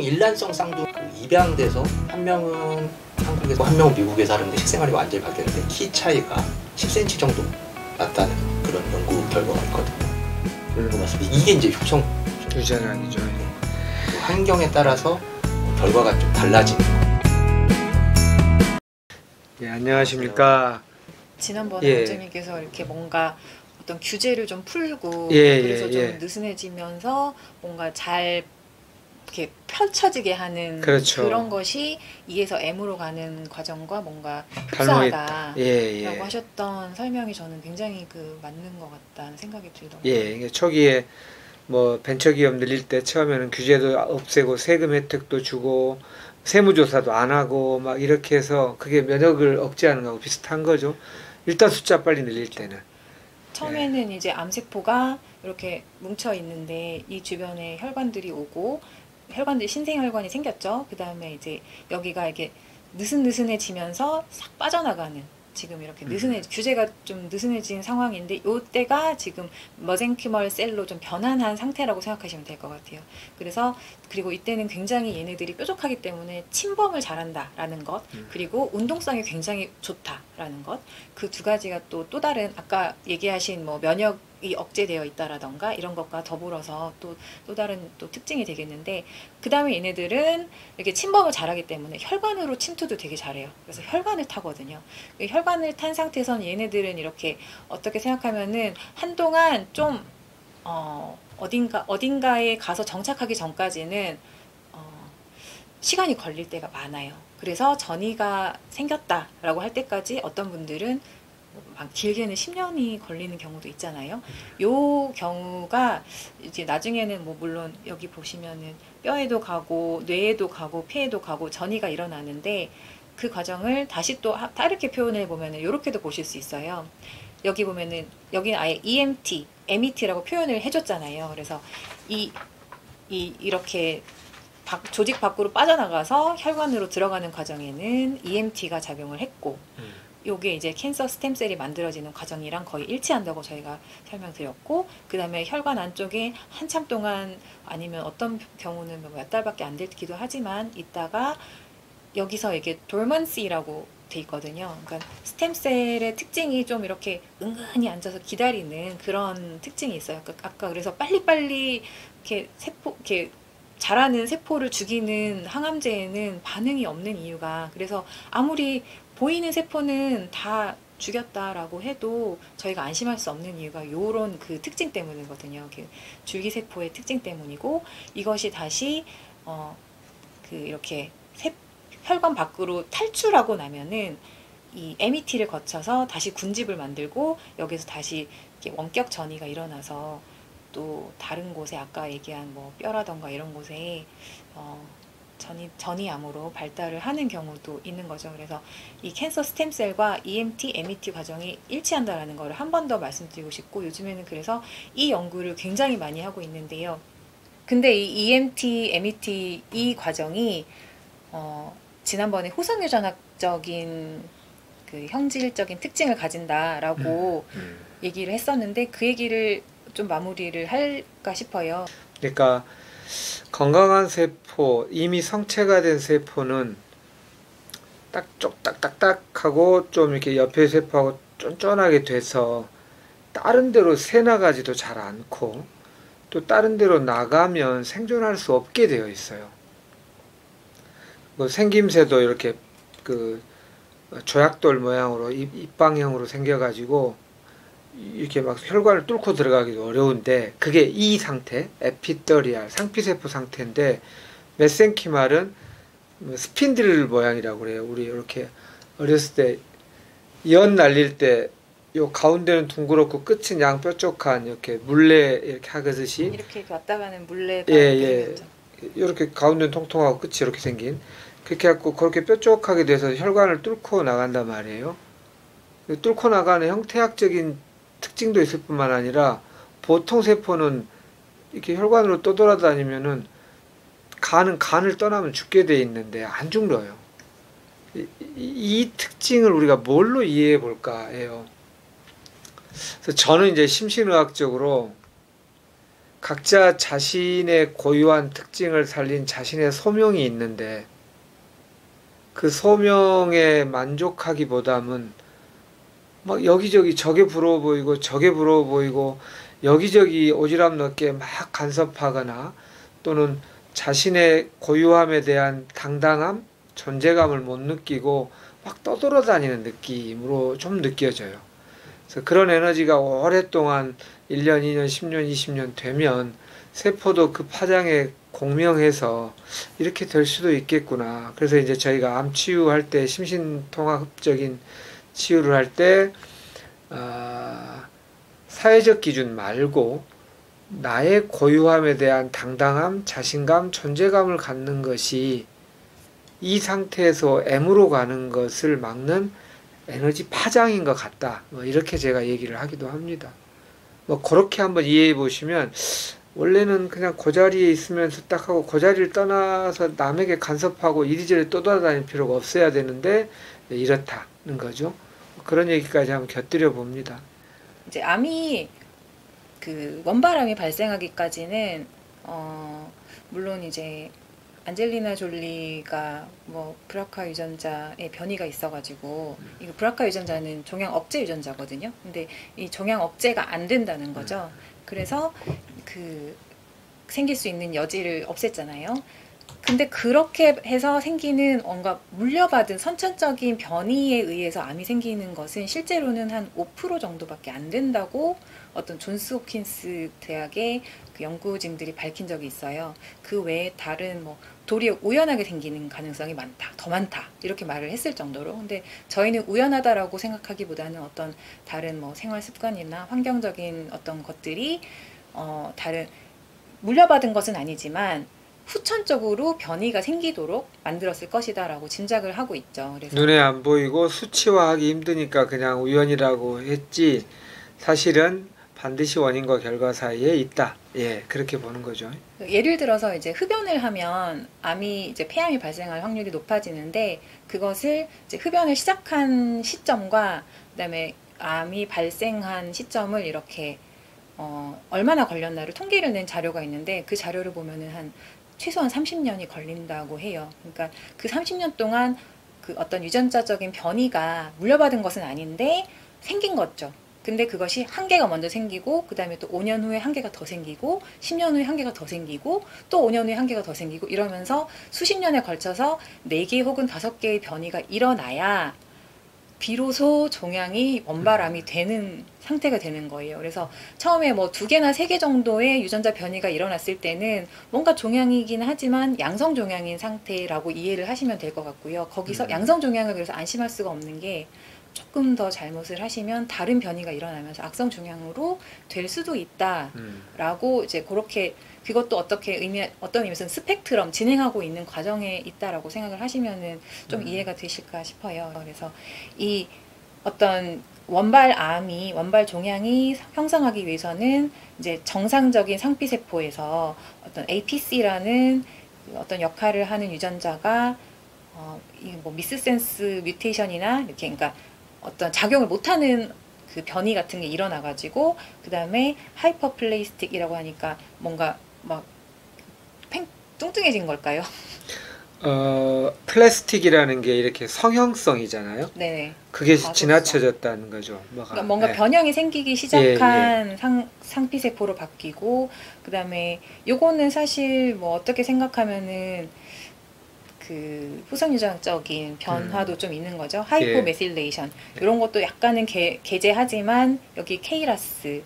일란성 쌍둥이 입양돼서 한 명은 한국에서 한 명은 미국에서 하는데 식생활이 완전히 바뀌었는데 키 차이가 10cm 정도 났다는 그런 연구 결과가 있거든요. 그런 거 맞습니다. 이게 이제 효성 유전학이죠. 환경에 따라서 결과가 좀 달라지는 거. 예, 안녕하십니까. 지난번에 원장님께서 이렇게 뭔가 어떤 규제를 좀 풀고 그래서 좀 느슨해지면서 뭔가 잘 이렇게 펼쳐지게 하는 그렇죠. 그런 것이 E에서 M으로 가는 과정과 뭔가 흡사하다라고 하셨던 설명이 저는 굉장히 맞는 것 같다는 생각이 들더라고요. 예, 초기에 뭐 벤처기업 늘릴 때 처음에는 규제도 없애고 세금 혜택도 주고 세무조사도 안 하고 막 이렇게 해서 그게 면역을 억제하는 거하고 비슷한 거죠. 일단 숫자 빨리 늘릴 때는. 처음에는 이제 암세포가 이렇게 뭉쳐 있는데 이 주변에 혈관들이 오고 신생혈관이 생겼죠. 그 다음에 이제 여기가 이렇게 느슨해지면서 싹 빠져나가는 지금 이렇게 규제가 좀 느슨해진 상황인데 이때가 지금 머젠큐멀 셀로 좀 변환한 상태라고 생각하시면 될 것 같아요. 그리고 이때는 굉장히 얘네들이 뾰족하기 때문에 침범을 잘한다라는 것, 그리고 운동성이 굉장히 좋다라는 것, 그 두 가지가 또 다른 아까 얘기하신 뭐 면역이 억제되어 있다라던가 이런 것과 더불어서 또 다른 특징이 되겠는데, 그 다음에 얘네들은 이렇게 침범을 잘하기 때문에 혈관으로 침투도 되게 잘해요. 그래서 혈관을 타거든요. 혈관을 탄 상태에서는 얘네들은 이렇게 어떻게 생각하면은 한동안 좀 어딘가에 가서 정착하기 전까지는 시간이 걸릴 때가 많아요. 그래서 전이가 생겼다라고 할 때까지 어떤 분들은 막 길게는 10년이 걸리는 경우도 있잖아요. 요 경우가 이제 나중에는 뭐 물론 여기 보시면은 뼈에도 가고 뇌에도 가고 폐에도 가고 전이가 일어나는데, 그 과정을 다시 또 다르게 표현해 보면은 이렇게도 보실 수 있어요. 여기 보면은 여기는 아예 EMT, MET라고 표현을 해줬잖아요. 그래서 이렇게 조직 밖으로 빠져나가서 혈관으로 들어가는 과정에는 EMT가 작용을 했고, 요게 이제 캔서 스템셀이 만들어지는 과정이랑 거의 일치한다고 저희가 설명드렸고, 그 다음에 혈관 안쪽에 한참 동안 아니면 어떤 경우는 몇 달밖에 안 되기도 하지만 있다가 여기서 이게 dormancy라고 돼 있거든요. 그러니까 스템셀의 특징이 좀 이렇게 은근히 앉아서 기다리는 그런 특징이 있어요. 아까 그래서 빨리빨리 이렇게 자라는 세포를 죽이는 항암제에는 반응이 없는 이유가, 그래서 아무리 보이는 세포는 다 죽였다라고 해도 저희가 안심할 수 없는 이유가 요런 그 특징 때문이거든요. 줄기세포의 특징 때문이고, 이것이 다시 이렇게 혈관 밖으로 탈출하고 나면은 이 MET를 거쳐서 다시 군집을 만들고 여기서 다시 이렇게 원격 전이가 일어나서 또 다른 곳에 아까 얘기한 뭐 뼈라던가 이런 곳에 전이암으로 발달을 하는 경우도 있는 거죠. 그래서 이 캔서 스템셀과 EMT, MET 과정이 일치한다라는 거를 한 번 더 말씀드리고 싶고, 요즘에는 그래서 이 연구를 굉장히 많이 하고 있는데요. 근데 이 EMT, MET 이 과정이 지난번에 호성유전학적인 그 형질적인 특징을 가진다라고 얘기를 했었는데, 그 얘기를 좀 마무리를 할까 싶어요. 그러니까 건강한 세포, 이미 성체가 된 세포는 딱딱딱딱하고 좀 이렇게 옆에 세포하고 쫀쫀하게 돼서 다른 데로 새나가지도 잘 않고 또 다른 데로 나가면 생존할 수 없게 되어 있어요. 뭐 생김새도 이렇게 그 조약돌 모양으로 입방형으로 생겨가지고 이렇게 막 혈관을 뚫고 들어가기도 어려운데, 그게 이 상태, 에피더리알 상피세포 상태인데, 메센키말은 스핀들 모양이라고 그래요. 우리 이렇게 어렸을 때 연 날릴 때 요 가운데는 둥그렇고 끝은 양뾰족한 이렇게 물레 이렇게 하듯이 이렇게 왔다 가는 물레 이렇게 가운데는 통통하고 끝이 이렇게 생긴, 그렇게 해갖고 그렇게 뾰족하게 돼서 혈관을 뚫고 나간단 말이에요. 뚫고 나가는 형태학적인 특징도 있을 뿐만 아니라, 보통 세포는 이렇게 혈관으로 떠돌아다니면은 간을 떠나면 죽게 돼 있는데 안 죽어요. 이 특징을 우리가 뭘로 이해해 볼까 해요. 그래서 저는 이제 심신의학적으로 각자 자신의 고유한 특징을 살린 자신의 소명이 있는데 그 소명에 만족하기보다는 막 여기저기 저게 부러워 보이고 저게 부러워 보이고 여기저기 오지랖 넓게 막 간섭하거나 또는 자신의 고유함에 대한 당당함, 존재감을 못 느끼고 막 떠돌아다니는 느낌으로 좀 느껴져요. 그래서 그런 에너지가 오랫동안 1년, 2년, 10년, 20년 되면 세포도 그 파장에 공명해서 이렇게 될 수도 있겠구나. 그래서 이제 저희가 암 치유할 때 심신통합적인 치유를 할 때 사회적 기준 말고 나의 고유함에 대한 당당함, 자신감, 존재감을 갖는 것이 이 상태에서 M으로 가는 것을 막는 에너지 파장인 것 같다. 뭐 이렇게 제가 얘기를 하기도 합니다. 뭐 그렇게 한번 이해해 보시면 원래는 그냥 그 자리에 있으면서 딱 하고 그 자리를 떠나서 남에게 간섭하고 이리저리 떠돌아다닐 필요가 없어야 되는데 이렇다는 거죠. 그런 얘기까지 한번 곁들여 봅니다. 이제 암이 그 원발암이 발생하기까지는 물론 이제 안젤리나 졸리가 뭐 브라카 유전자의 변이가 있어가지고 이거 브라카 유전자는 종양 억제 유전자거든요. 근데 이 종양 억제가 안 된다는 거죠. 그래서 그 생길 수 있는 여지를 없앴잖아요. 근데 그렇게 해서 생기는 뭔가 물려받은 선천적인 변이에 의해서 암이 생기는 것은 실제로는 한 5% 정도밖에 안 된다고 어떤 존스 홉킨스 대학의 그 연구진들이 밝힌 적이 있어요. 그 외에 다른 뭐 도리어 우연하게 생기는 가능성이 많다, 더 많다 이렇게 말을 했을 정도로. 근데 저희는 우연하다라고 생각하기보다는 어떤 다른 뭐 생활 습관이나 환경적인 어떤 것들이 다른 물려받은 것은 아니지만 후천적으로 변이가 생기도록 만들었을 것이다라고 짐작을 하고 있죠. 그래서 눈에 안 보이고 수치화하기 힘드니까 그냥 우연이라고 했지 사실은 반드시 원인과 결과 사이에 있다. 예, 그렇게 보는 거죠. 예를 들어서 이제 흡연을 하면 암이 이제 폐암이 발생할 확률이 높아지는데 그것을 이제 흡연을 시작한 시점과 그다음에 암이 발생한 시점을 이렇게 얼마나 걸렸나를 통계를 낸 자료가 있는데 그 자료를 보면은 한 최소한 30년이 걸린다고 해요. 그러니까 그 30년 동안 그 어떤 유전자적인 변이가 물려받은 것은 아닌데 생긴 거죠. 근데 그것이 한 개가 먼저 생기고 그 다음에 또 5년 후에 한 개가 더 생기고 10년 후에 한 개가 더 생기고 또 5년 후에 한 개가 더 생기고 이러면서 수십 년에 걸쳐서 4개 혹은 5개의 변이가 일어나야 비로소 종양이 원발암이 되는 상태가 되는 거예요. 그래서 처음에 뭐 2개나 3개 정도의 유전자 변이가 일어났을 때는 뭔가 종양이긴 하지만 양성 종양인 상태라고 이해를 하시면 될 것 같고요. 거기서 양성 종양을 그래서 안심할 수가 없는 게 조금 더 잘못을 하시면 다른 변이가 일어나면서 악성 종양으로 될 수도 있다라고 이제 그렇게 그것도 어떤 의미에서는 스펙트럼 진행하고 있는 과정에 있다라고 생각을 하시면은 좀 이해가 되실까 싶어요. 그래서 이 어떤 원발 종양이 형성하기 위해서는 이제 정상적인 상피세포에서 어떤 APC라는 어떤 역할을 하는 유전자가 뭐 미스센스 뮤테이션이나 이렇게 그러니까 어떤 작용을 못하는 그 변이 같은 게 일어나가지고 그 다음에 하이퍼플레이스틱이라고 하니까 뭔가 막 뚱뚱해진 걸까요? 플라스틱이라는 게 이렇게 성형성이잖아요. 네. 그게 지나쳐졌다는 거죠. 그러니까 뭔가 네. 변형이 생기기 시작한 상피세포로 바뀌고 그 다음에 요거는 사실 뭐 어떻게 생각하면은 그 후성유전적인 변화도 좀 있는 거죠. 하이포메실레이션 이런 것도 약간은 게재하지만 여기 케이라스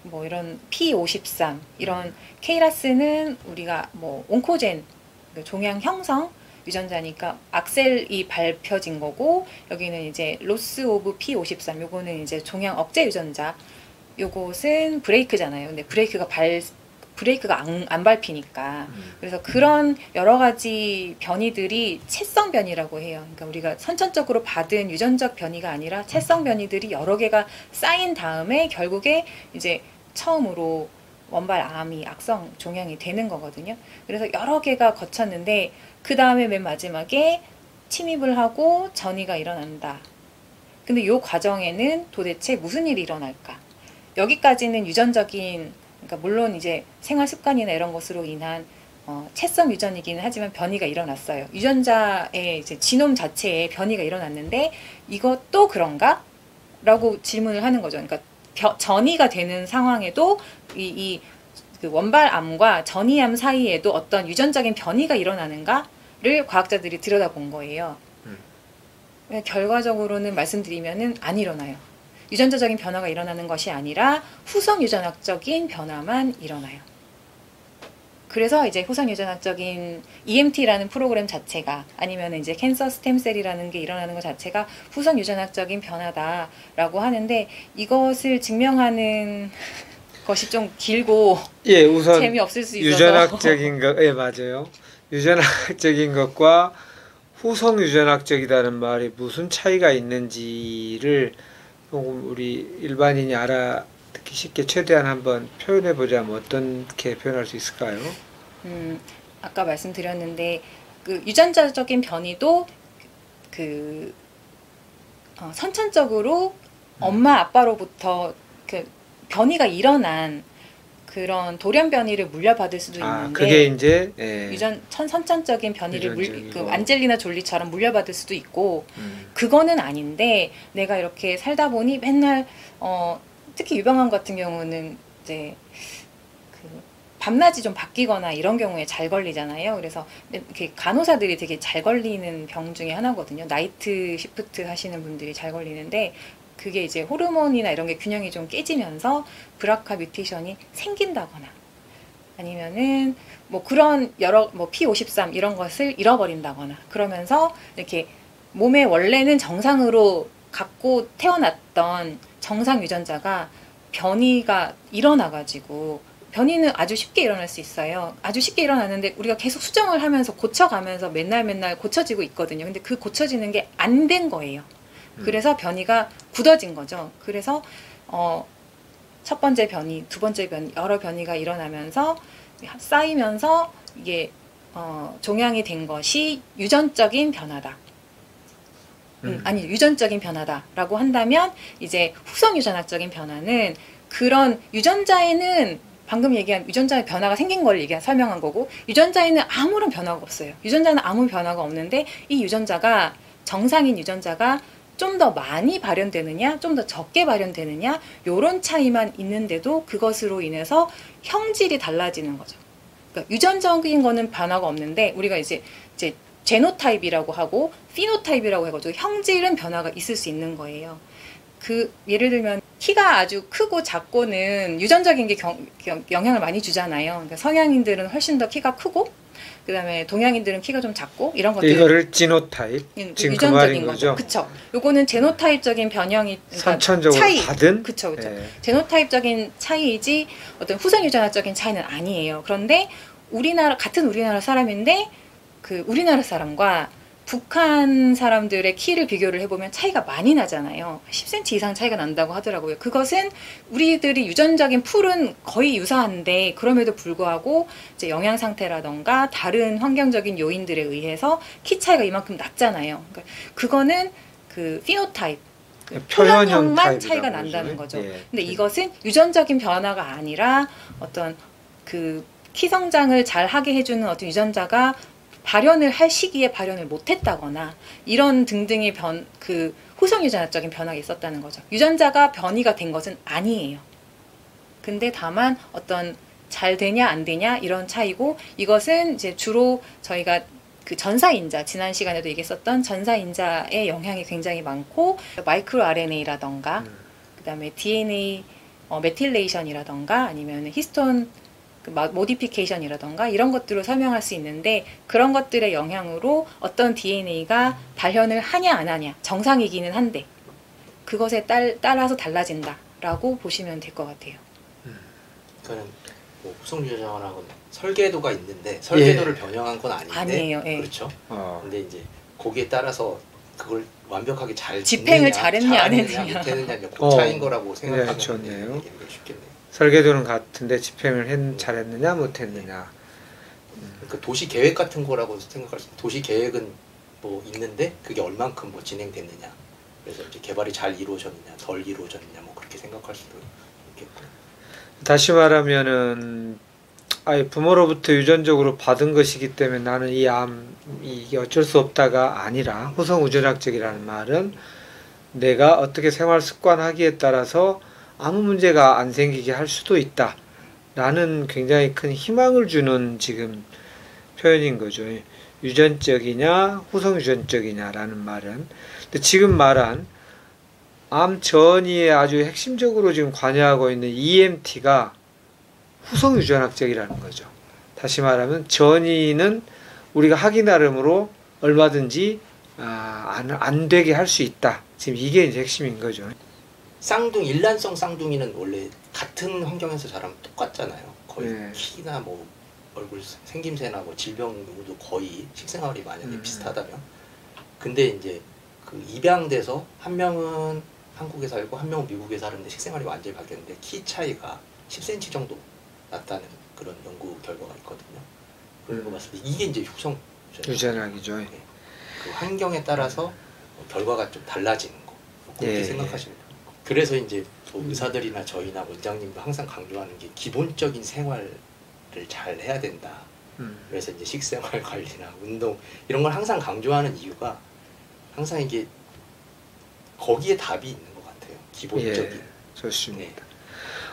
뭐 이런 P53 이런 케이라스는 우리가 뭐 온코젠 종양 형성 유전자니까 악셀이 밟혀진 거고 여기는 이제 로스 오브 P53 요거는 이제 종양 억제 유전자 요것은 브레이크잖아요. 근데 브레이크가 안 밟히니까 그래서 그런 여러 가지 변이들이 채성 변이라고 해요. 그러니까 우리가 선천적으로 받은 유전적 변이가 아니라 채성 변이들이 여러 개가 쌓인 다음에 결국에 이제 처음으로 원발암이 악성 종양이 되는 거거든요. 그래서 여러 개가 거쳤는데 그 다음에 맨 마지막에 침입을 하고 전이가 일어난다. 근데 이 과정에는 도대체 무슨 일이 일어날까? 여기까지는 유전적인 그러니까 물론 이제 생활 습관이나 이런 것으로 인한 채성 유전이기는 하지만 변이가 일어났어요. 유전자의 이제 지놈 자체에 변이가 일어났는데 이것도 그런가? 라고 질문을 하는 거죠. 그러니까 전이가 되는 상황에도 그 원발암과 전이암 사이에도 어떤 유전적인 변이가 일어나는가를 과학자들이 들여다본 거예요. 결과적으로는 말씀드리면은 안 일어나요. 유전자적인 변화가 일어나는 것이 아니라 후성 유전학적인 변화만 일어나요. 그래서 이제 후성 유전학적인 EMT라는 프로그램 자체가 아니면 이제 캔서 스템셀이라는 게 일어나는 것 자체가 후성 유전학적인 변화다라고 하는데 이것을 증명하는 것이 좀 길고 예, 우선 재미없을 수 있어서 유전학적인 것, 예, 맞아요. 유전학적인 것과 후성 유전학적이라는 말이 무슨 차이가 있는지를 조금 우리 일반인이 알아듣기 쉽게 최대한 한번 표현해 보자면 어떻게 표현할 수 있을까요? 아까 말씀드렸는데 그 유전자적인 변이도 선천적으로 엄마 아빠로부터 그 변이가 일어난 그런 돌연 변이를 물려받을 수도 있는데 그게 이제 예. 선천적인 변이를 유전적이고. 안젤리나 졸리처럼 물려받을 수도 있고 그거는 아닌데 내가 이렇게 살다 보니 맨날 특히 유방암 같은 경우는 이제 그 밤낮이 좀 바뀌거나 이런 경우에 잘 걸리잖아요. 그래서 이렇게 간호사들이 되게 잘 걸리는 병 중에 하나거든요. 나이트 시프트 하시는 분들이 잘 걸리는데 그게 이제 호르몬이나 이런 게 균형이 좀 깨지면서 브라카 뮤테이션이 생긴다거나 아니면은 뭐 그런 여러 뭐 P53 이런 것을 잃어버린다거나 그러면서 이렇게 몸에 원래는 정상으로 갖고 태어났던 정상 유전자가 변이가 일어나가지고 변이는 아주 쉽게 일어날 수 있어요. 아주 쉽게 일어나는데 우리가 계속 수정을 하면서 고쳐가면서 맨날 고쳐지고 있거든요. 근데 그 고쳐지는 게 안 된 거예요. 그래서 변이가 굳어진 거죠. 그래서 첫 번째 변이, 두 번째 변이, 여러 변이가 일어나면서 쌓이면서 이게 종양이 된 것이 유전적인 변화다. 아니 유전적인 변화다라고 한다면 이제 후성 유전학적인 변화는 그런 유전자에는 방금 얘기한 유전자의 변화가 생긴 걸 설명한 거고 유전자에는 아무런 변화가 없어요. 유전자는 아무 변화가 없는데 이 유전자가 정상인 유전자가 좀 더 많이 발현되느냐, 좀 더 적게 발현되느냐, 요런 차이만 있는데도 그것으로 인해서 형질이 달라지는 거죠. 그러니까 유전적인 거는 변화가 없는데 우리가 이제 제노타입이라고 하고 피노타입이라고 해가지고 형질은 변화가 있을 수 있는 거예요. 예를 들면 키가 아주 크고 작고는 유전적인 게 영향을 많이 주잖아요. 그러니까 서양인들은 훨씬 더 키가 크고 그 다음에 동양인들은 키가 좀 작고 이런 것들 이거를 지노타입 지금 그 말인 거죠. 그쵸. 요거는 제노타입적인 변형이 그러니까 선천적으로 차이. 받은 그쵸. 예. 제노타입적인 차이이지 어떤 후성 유전학적인 차이는 아니에요. 그런데 같은 우리나라 사람인데 그 우리나라 사람과 북한 사람들의 키를 비교를 해보면 차이가 많이 나잖아요. 10cm 이상 차이가 난다고 하더라고요. 그것은 우리들이 유전적인 풀은 거의 유사한데 그럼에도 불구하고 이제 영양 상태라던가 다른 환경적인 요인들에 의해서 키 차이가 이만큼 났잖아요. 그러니까 그거는 그 피노타입, 표현형만 차이가 난다는 거죠. 예. 근데 이것은 유전적인 변화가 아니라 어떤 그 키 성장을 잘 하게 해주는 어떤 유전자가 발현을 할 시기에 발현을 못했다거나 이런 등등의 그 후성 유전학적인 변화가 있었다는 거죠. 유전자가 변이가 된 것은 아니에요. 근데 다만 어떤 잘 되냐 안 되냐 이런 차이고 이것은 이제 주로 저희가 그 전사인자 지난 시간에도 얘기했었던 전사인자의 영향이 굉장히 많고 마이크로 RNA라던가 그다음에 DNA 메틸레이션이라던가 아니면 히스톤 모디피케이션이라던가 이런 것들로 설명할 수 있는데 그런 것들의 영향으로 어떤 DNA가 발현을 하냐 안 하냐 정상이기는 한데 그것에 따라서 달라진다라고 보시면 될 것 같아요. 그러니까 뭐 후성 유전학은 설계도가 있는데 설계도를 변형한 건 아닌데 아니에요. 예. 그렇죠. 근데 이제 거기에 따라서 그걸 완벽하게 잘 집행을 잘했냐 안 했느냐 했느냐 못했느냐 그 차이인 거라고 생각하면 네, 좋네요. 얘기하기가 쉽겠네요. 설계도는 같은데 집행을 잘했느냐 못했느냐. 그 도시 계획 같은 거라고 생각할 수 있어요. 도시 계획은 뭐 있는데 그게 얼만큼 뭐 진행됐느냐. 그래서 이제 개발이 잘 이루어졌느냐, 덜 이루어졌느냐 뭐 그렇게 생각할 수도 있겠고. 다시 말하면은 아예 부모로부터 유전적으로 받은 것이기 때문에 나는 이게 어쩔 수 없다가 아니라, 후성유전학적이라는 말은 내가 어떻게 생활 습관하기에 따라서 아무 문제가 안 생기게 할 수도 있다 라는 굉장히 큰 희망을 주는 지금 표현인 거죠. 유전적이냐 후성유전적이냐 라는 말은. 근데 지금 말한 암 전이에 아주 핵심적으로 지금 관여하고 있는 EMT가 후성유전학적이라는 거죠. 다시 말하면 전이는 우리가 하기 나름으로 얼마든지 안 되게 할 수 있다. 지금 이게 이제 핵심인 거죠. 일란성 쌍둥이는 원래 같은 환경에서 자라면 똑같잖아요. 거의 네. 키나 뭐 얼굴 생김새나 뭐 질병도 거의 식생활이 만약에 비슷하다면. 근데 이제 그 입양돼서 한 명은 한국에 살고 한 명은 미국에 사는데 식생활이 완전히 바뀌었는데 키 차이가 10cm 정도 났다는 그런 연구 결과가 있거든요. 그런 거 봤을 때 이게 이제 유전학이죠. 네. 그 환경에 따라서 결과가 좀 달라지는 거. 그렇게 예, 생각하시면 돼요. 그래서 이제 뭐 의사들이나 저희나 원장님도 항상 강조하는 게 기본적인 생활을 잘 해야 된다. 그래서 이제 식생활 관리나 운동 이런 걸 항상 강조하는 이유가 항상 이게 거기에 답이 있는 것 같아요. 기본적인. 예, 좋습니다. 네.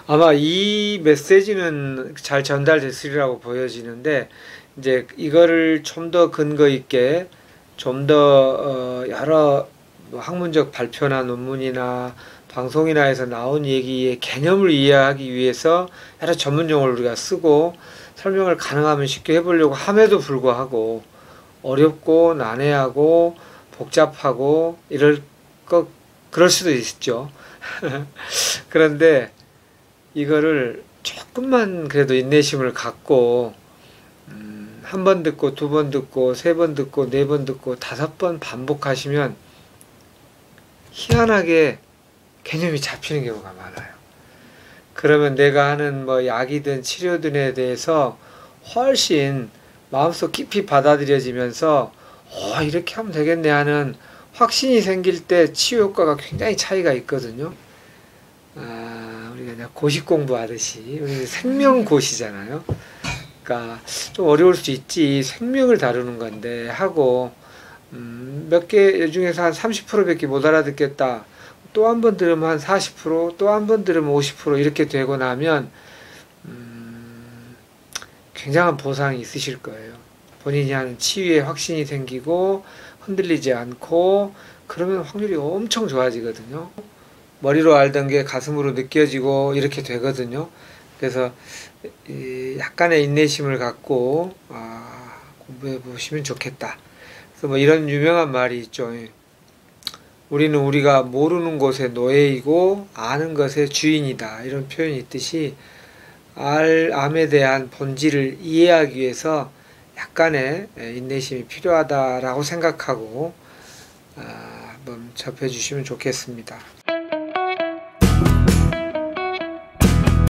아마 이 메시지는 잘 전달됐으리라고 보여지는데, 이제 이거를 좀 더 근거 있게 좀 더 여러 학문적 발표나 논문이나 방송이나 해서 나온 얘기의 개념을 이해하기 위해서 여러 전문 용어를 우리가 쓰고 설명을 가능하면 쉽게 해보려고 함에도 불구하고 어렵고 난해하고 복잡하고 그럴 수도 있죠. 그런데 이거를 조금만 그래도 인내심을 갖고 한 번 듣고 두 번 듣고 세 번 듣고 네 번 듣고 5번 반복하시면 희한하게 개념이 잡히는 경우가 많아요. 그러면 내가 하는 뭐 약이든 치료든에 대해서 훨씬 마음속 깊이 받아들여지면서 이렇게 하면 되겠네 하는 확신이 생길 때 치유 효과가 굉장히 차이가 있거든요. 우리가 그냥 고시 공부하듯이 우리 생명고시잖아요. 그러니까 좀 어려울 수 있지, 생명을 다루는 건데 하고 몇 개 중에서 한 30%밖에 못 알아듣겠다. 또 한 번 들으면 한 40%, 또 한 번 들으면 50% 이렇게 되고 나면 굉장한 보상이 있으실 거예요. 본인이 하는 치유에 확신이 생기고 흔들리지 않고 그러면 확률이 엄청 좋아지거든요. 머리로 알던 게 가슴으로 느껴지고 이렇게 되거든요. 그래서 약간의 인내심을 갖고 공부해 보시면 좋겠다. 그래서 뭐 이런 유명한 말이 있죠. 우리는 우리가 모르는 것의 노예이고 아는 것의 주인이다. 이런 표현이 있듯이 암에 대한 본질을 이해하기 위해서 약간의 인내심이 필요하다라고 생각하고 한번 접해 주시면 좋겠습니다.